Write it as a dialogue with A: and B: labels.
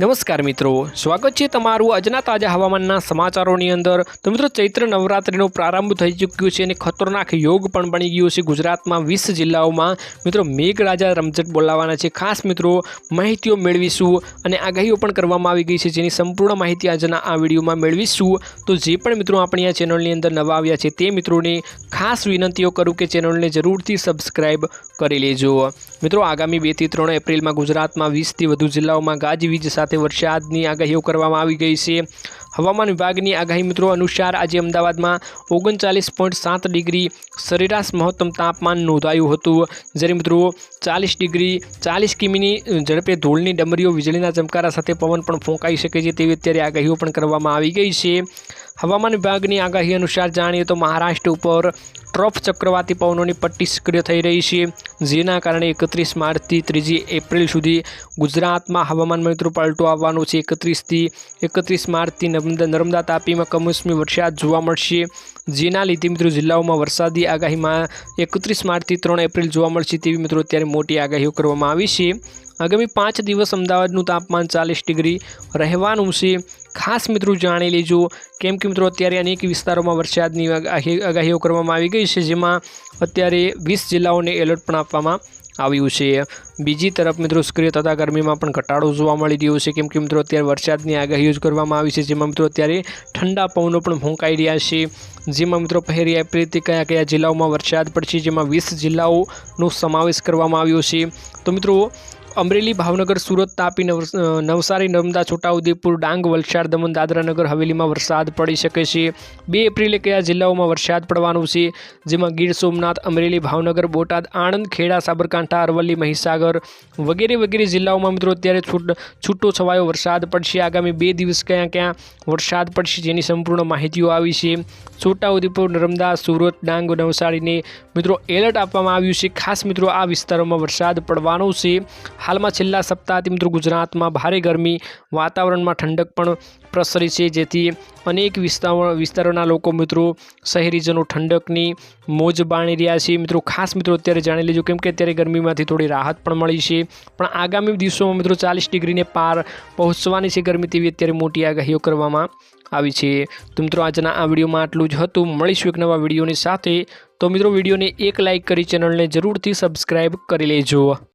A: नमस्कार मित्रों, स्वागत है तमारू आजना ताजा हवामानना समाचारोनी अंदर। तो मित्रों, चैत्र नवरात्रिनो प्रारंभ थई चूक्यो छे अने खतरनाक योग पण बनी गयो छे। गुजरातमां 20 जिल्लाओमां मित्रों मेघराजा रमझट बोलावाना छे। खास मित्रों माहितीओ मेळवीशुं अने आगाहीओ पण करवामां आवी गई छे, जेनी संपूर्ण माहिती आजना आ विडियोमां मेळवीशुं। तो जे पण मित्रों आपणी आ चेनलनी अंदर नवा आव्या छे ते मित्रोने खास विनंतीओ करूं के चेनलने जरूरथी सब्सक्राइब करी लेजो। मित्रों, आगामी 2 થી 3 एप्रिलमां गुजरातमां 20 થી વધુ जिल्लाओमां गाजवीज સાથે વરસાદની આગાહીઓ કરવામાં આવી ગઈ છે। હવામાન વિભાગની આગાહી મિત્રો અનુસાર આજે અમદાવાદમાં 39.7 ડિગ્રી સરેરાશ મહત્તમ તાપમાન નોંધાયું હતું, જ્યારે મિત્રો 40 કિમીની ઝડપે ધૂળની ડમરીઓ વીજળીના ચમકારા સાથે પવન પણ ફૂંકાઈ શકે છે તેવી અત્યારે આગાહીઓ પણ કરવામાં આવી ગઈ છે। હવામાન વિભાગની આગાહી અનુસાર જાણીએ તો મહારાષ્ટ્ર ઉપર ટ્રોફ ચક્રવાતી પવનોની પટ્ટી સક્રિય થઈ રહી છે, જેના કારણે 31 માર્ચથી 3 એપ્રિલ સુધી ગુજરાતમાં હવામાનમાં મિત્રો પલટો આવવાનો છે। 31 માર્ચથી નર્મદા તાપીમાં કમોસમી વરસાદ જોવા મળશે, જેના લીધે મિત્રો જિલ્લાઓમાં વરસાદી આગાહીમાં 31 માર્ચથી 3 એપ્રિલ જોવા મળશે તેવી મિત્રો અત્યારે મોટી આગાહીઓ કરવામાં આવી છે। આગામી 5 દિવસ અમદાવાદનું તાપમાન 40 ડિગ્રી રહેવાનું છે। खास मित्रों जाणी लीजो, केम कि मित्रों अत्यारे अनेक विस्तारों में वरसादनी आगाहीओ करवामां आवी गई है, जेमां अत्यारे 20 जिल्लाओने एलर्ट पण आपवामां आव्युं छे। बीजी तरफ मित्रों सक्रिय थता गरमीमां पण घटाडो जोवा मळी रह्यो छे, केम कि मित्रों अत्यारे वरसादनी आगाहीओ ज करवामां आवी छे, जेमां मित्रों अत्यारे ठंडा पवनो पण फूंकाई रह्या छे। जेमां मित्रों 1 एप्रिलथी कया जिल्लाओमां वरसाद पड़शे, जेमां 20 जिल्लाओनो समावेश करवामां आव्यो छे। तो मित्रों अमरेली, भावनगर, सूरत, तापी, नवसारी, नर्मदा, छोटाउदेपुर, डांग, वलसाड, दमण, दादरा नगर हवेली में वरसाद पड़ी सके छे। 2 एप्रिले कया जिल्लाओं में वरसाद पड़वानो छे, जेमां गीर सोमनाथ, अमरेली, भावनगर, बोटाद, आणंद, खेड़ा, साबरकांठा, अरवली, महिसागर वगैरह जिल्लाओं में मित्रों अत्यारे छूटो छवायो वरसाद पड़शे। आगामी 2 दिवस क्या वरसाद पड़शे जेनी संपूर्ण माहितीओ आवी छे। छोटाउदेपुर, नर्मदा, सूरत, डांग, नवसारी ने मित्रों एलर्ट आपवामां आव्युं छे। खास मित्रों आ विस्तारों में वरसाद पड़वानो छे। हाल में छेल्ला सप्ताहथी मित्रों गुजरात में भारे गरमी, वातावरण में ठंडक पण प्रसरी है, जेथी अनेक विस्तारोना लोको मित्रों शहेरीजनों ठंडकनी मोज माणी रह्या छे। मित्रों खास मित्रों अत्यारे जाणी लेजो, केम के अत्यारे गरमीमांथी थोड़ी राहत पण मळी छे, पण आगामी दिवसोमां मित्रों 40 डिग्री ने पार पहोंचवानी छे गरमी तेवी अत्यारे मोटी आगाहीओ करवामां आवी छे। तो मित्रों आजना आ विडियोमां आटલું જ હતું। મળીશું એક નવા વિડીયોની સાથે। તો મિત્રો વિડીયોને એક લાઇક કરી ચેનલને જરૂરથી સબસ્ક્રાઇબ કરી લેજો।